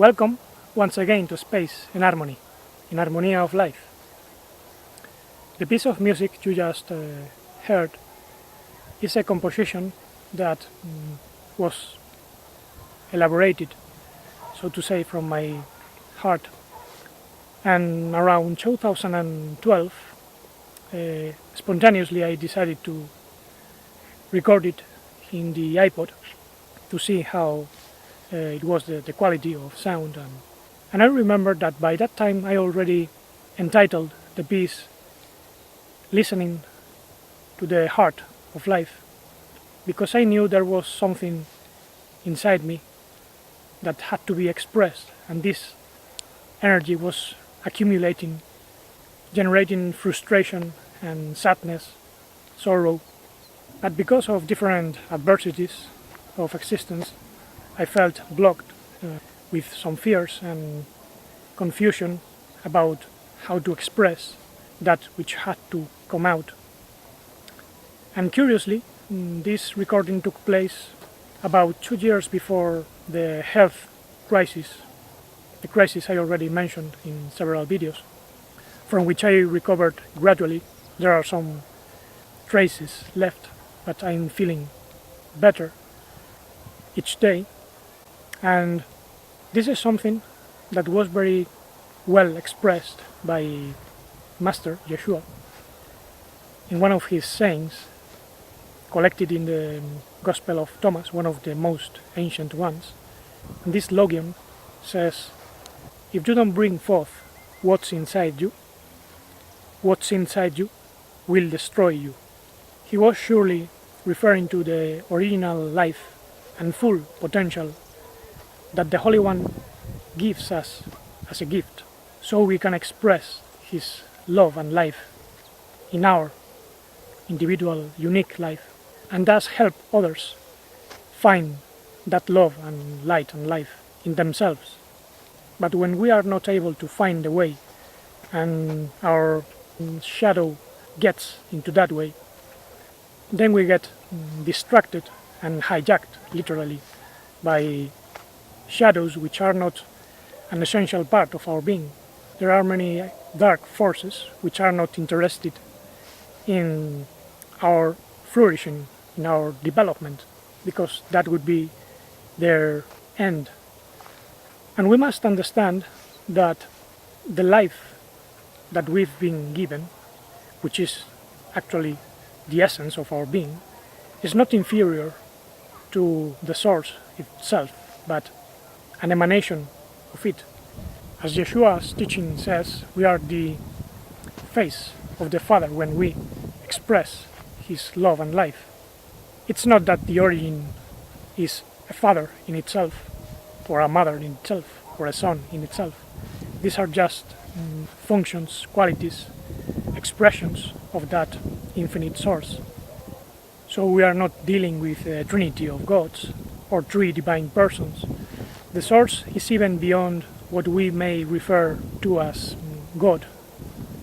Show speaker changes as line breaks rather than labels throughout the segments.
Welcome once again to Space in Harmony, in Harmonia of Life. The piece of music you just heard is a composition that was elaborated, so to say, from my heart. And around 2012, spontaneously I decided to record it in the iPod to see how it was the quality of sound. And I remember that by that time I already entitled the piece Listening to the Heart of Life, because I knew there was something inside me that had to be expressed, and this energy was accumulating, generating frustration and sadness, sorrow. But because of different adversities of existence, I felt blocked with some fears and confusion about how to express that which had to come out. And curiously, this recording took place about 2 years before the health crisis, the crisis I already mentioned in several videos, from which I recovered gradually. There are some traces left, but I'm feeling better each day. And this is something that was very well expressed by Master Yeshua in one of his sayings, collected in the Gospel of Thomas, one of the most ancient ones. And this logion says, if you don't bring forth what's inside you will destroy you. He was surely referring to the original life and full potential that the Holy One gives us as a gift, so we can express His love and life in our individual, unique life, and thus help others find that love and light and life in themselves. But when we are not able to find the way, and our shadow gets into that way, then we get distracted and hijacked, literally, by shadows which are not an essential part of our being. There are many dark forces which are not interested in our flourishing, in our development, because that would be their end. And we must understand that the life that we've been given, which is actually the essence of our being, is not inferior to the source itself, but an emanation of it. As Yeshua's teaching says, we are the face of the Father when we express His love and life. It's not that the Oirigin is a father in itself, or a mother in itself, or a son in itself. These are just functions, qualities, expressions of that infinite source. So we are not dealing with a trinity of gods or three divine persons. The source is even beyond what we may refer to as God,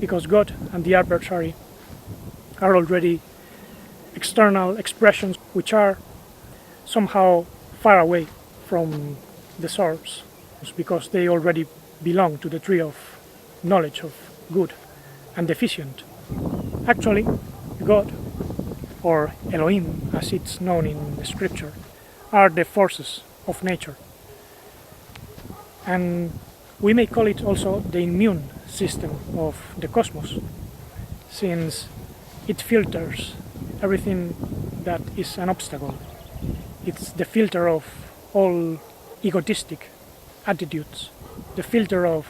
because God and the Adversary are already external expressions which are somehow far away from the source, because they already belong to the tree of knowledge of good and deficient. Actually, God, or Elohim as it's known in the scripture, are the forces of nature. And we may call it also the immune system of the cosmos, since it filters everything that is an obstacle. It's the filter of all egotistic attitudes, the filter of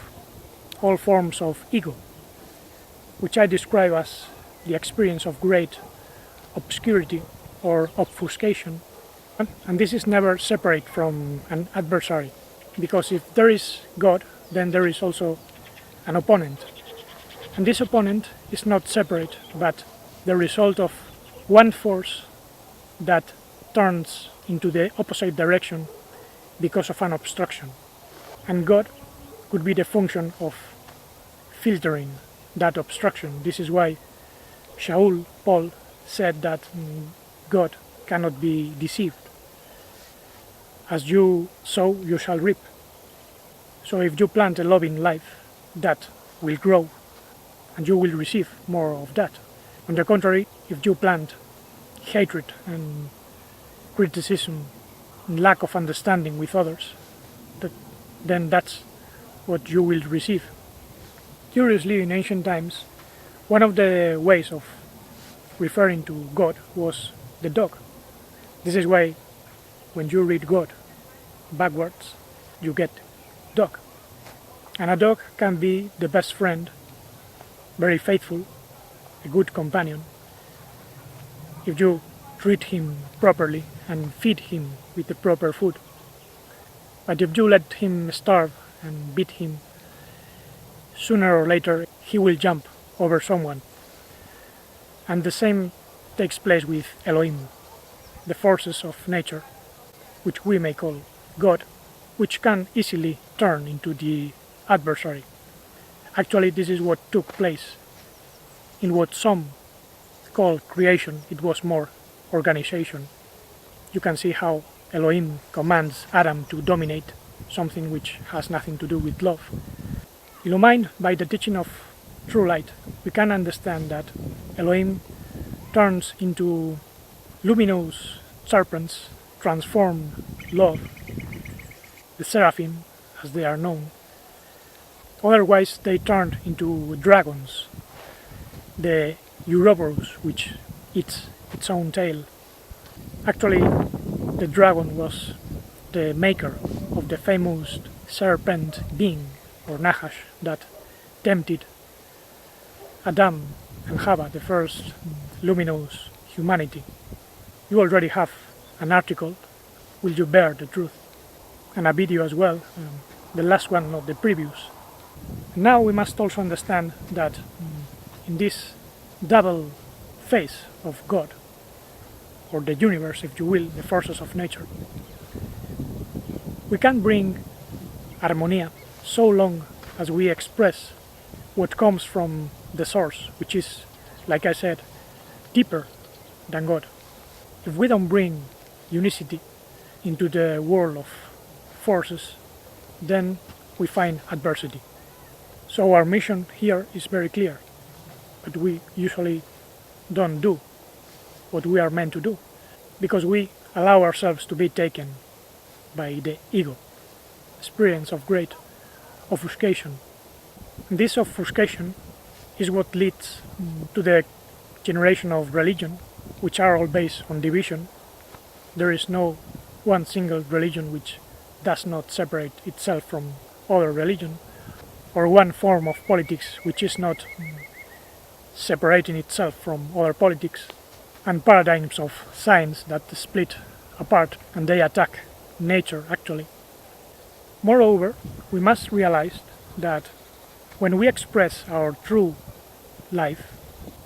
all forms of ego, which I describe as the experience of great obscurity or obfuscation. And this is never separate from an adversary, because if there is God, then there is also an opponent. And this opponent is not separate, but the result of one force that turns into the opposite direction because of an obstruction. And God could be the function of filtering that obstruction. This is why Paul said that God cannot be deceived. As you sow, you shall reap. So if you plant a loving life, that will grow and you will receive more of that. On the contrary, if you plant hatred and criticism and lack of understanding with others, then that's what you will receive. Curiously, in ancient times, one of the ways of referring to God was the dog. This is why when you read God backwards, you get dog. And a dog can be the best friend, very faithful, a good companion, if you treat him properly and feed him with the proper food. But if you let him starve and beat him, sooner or later he will jump over someone. And the same takes place with Elohim, the forces of nature, which we may call God, which can easily turn into the adversary. Actually, this is what took place in what some call creation. It was more organization. You can see how Elohim commands Adam to dominate something which has nothing to do with love. Illumined by the teaching of true light, we can understand that Elohim turns into luminous serpents, transform love, the seraphim as they are known. Otherwise they turned into dragons, the Ouroboros, which eats its own tail. Actually, the dragon was the maker of the famous serpent being, or Nahash, that tempted Adam and Hava, the first luminous humanity. You already have an article, Will You Bear the Truth? And a video as well, the last one, not the previous. Now we must also understand that in this double face of God, or the universe, if you will, the forces of nature, we can bring harmonia so long as we express what comes from the source, which is, like I said, deeper than God. If we don't bring unicity into the world of forces, then we find adversity. So our mission here is very clear, but we usually don't do what we are meant to do, because we allow ourselves to be taken by the ego, experience of great obfuscation. And this obfuscation is what leads to the generation of religion, which are all based on division. There is no one single religion which does not separate itself from other religion, or one form of politics which is not separating itself from other politics, and paradigms of science that split apart and they attack nature actually. Moreover, we must realize that when we express our true life,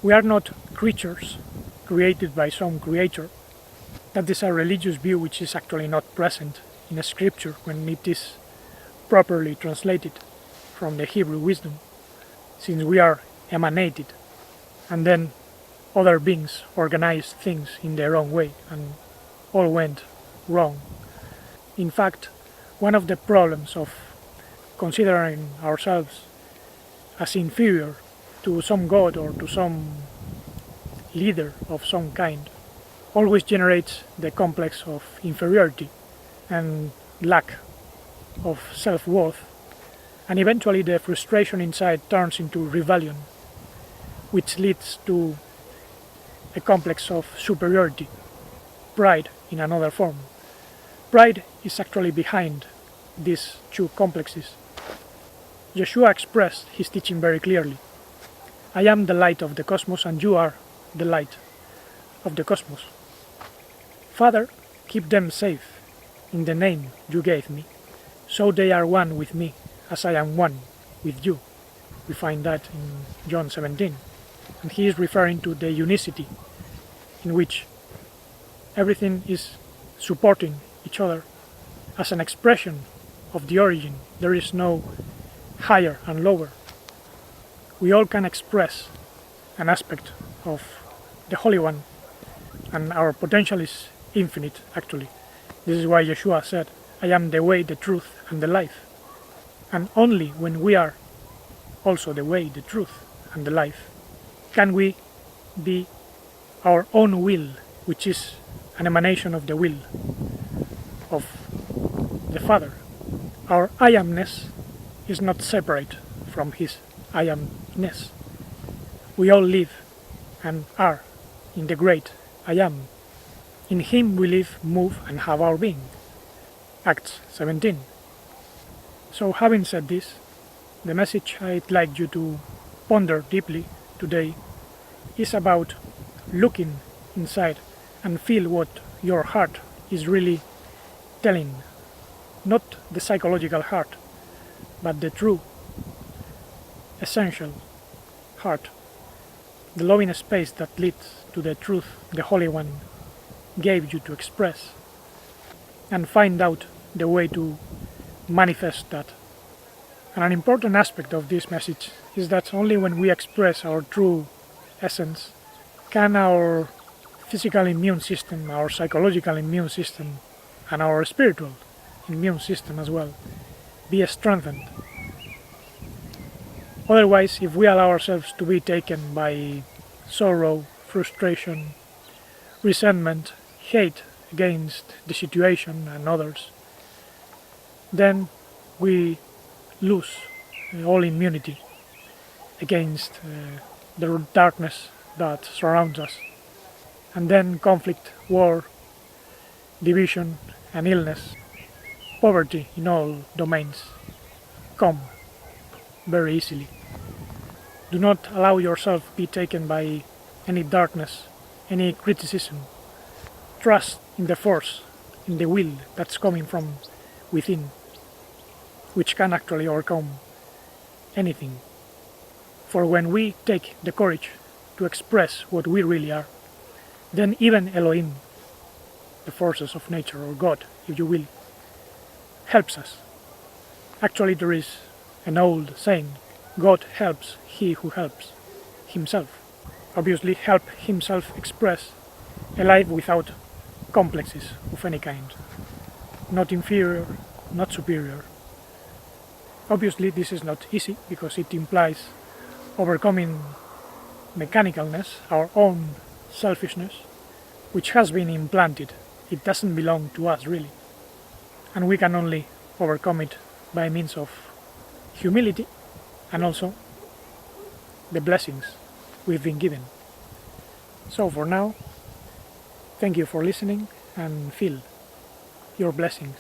we are not creatures created by some creator. That is a religious view which is actually not present in a scripture when it is properly translated from the Hebrew wisdom, since we are emanated, and then other beings organized things in their own way and all went wrong. In fact, one of the problems of considering ourselves as inferior to some god or to some leader of some kind always generates the complex of inferiority and lack of self-worth, and eventually the frustration inside turns into rebellion, which leads to a complex of superiority, pride in another form. Pride is actually behind these two complexes. Yeshua expressed his teaching very clearly. I am the light of the cosmos and you are the light of the cosmos. Father, keep them safe in the name you gave me, so they are one with me as I am one with you. We find that in John 17. And he is referring to the unicity in which everything is supporting each other as an expression of the origin. There is no higher and lower. We all can express an aspect of the Holy One, and our potential is infinite actually. This is why Yeshua said, I am the way, the truth and the life. And only when we are also the way, the truth, and the life, can we be our own will, which is an emanation of the will of the Father. Our I amness is not separate from His I amness. We all live and are in the great I am. In Him we live, move, and have our being. Acts 17. So having said this, the message I'd like you to ponder deeply today is about looking inside and feel what your heart is really telling. Not the psychological heart, but the true, essential heart. The loving space that leads to the truth the Holy One gave you to express, and find out the way to manifest that. And an important aspect of this message is that only when we express our true essence can our physical immune system, our psychological immune system, and our spiritual immune system as well be strengthened. Otherwise, if we allow ourselves to be taken by sorrow, frustration, resentment, hate against the situation and others, then we lose all immunity against the darkness that surrounds us. And then conflict, war, division and illness, poverty in all domains come very easily. Do not allow yourself be taken by any darkness, any criticism. Trust in the force, in the will that's coming from within, which can actually overcome anything. For when we take the courage to express what we really are, then even Elohim, the forces of nature, or God, if you will, helps us. Actually, there is an old saying, God helps he who helps himself. Obviously, help himself express a life without complexes of any kind. Not inferior, not superior. Obviously, this is not easy because it implies overcoming mechanicalness, our own selfishness, which has been implanted. It doesn't belong to us really. And we can only overcome it by means of humility and also the blessings we've been given. So for now, thank you for listening and feel your blessings.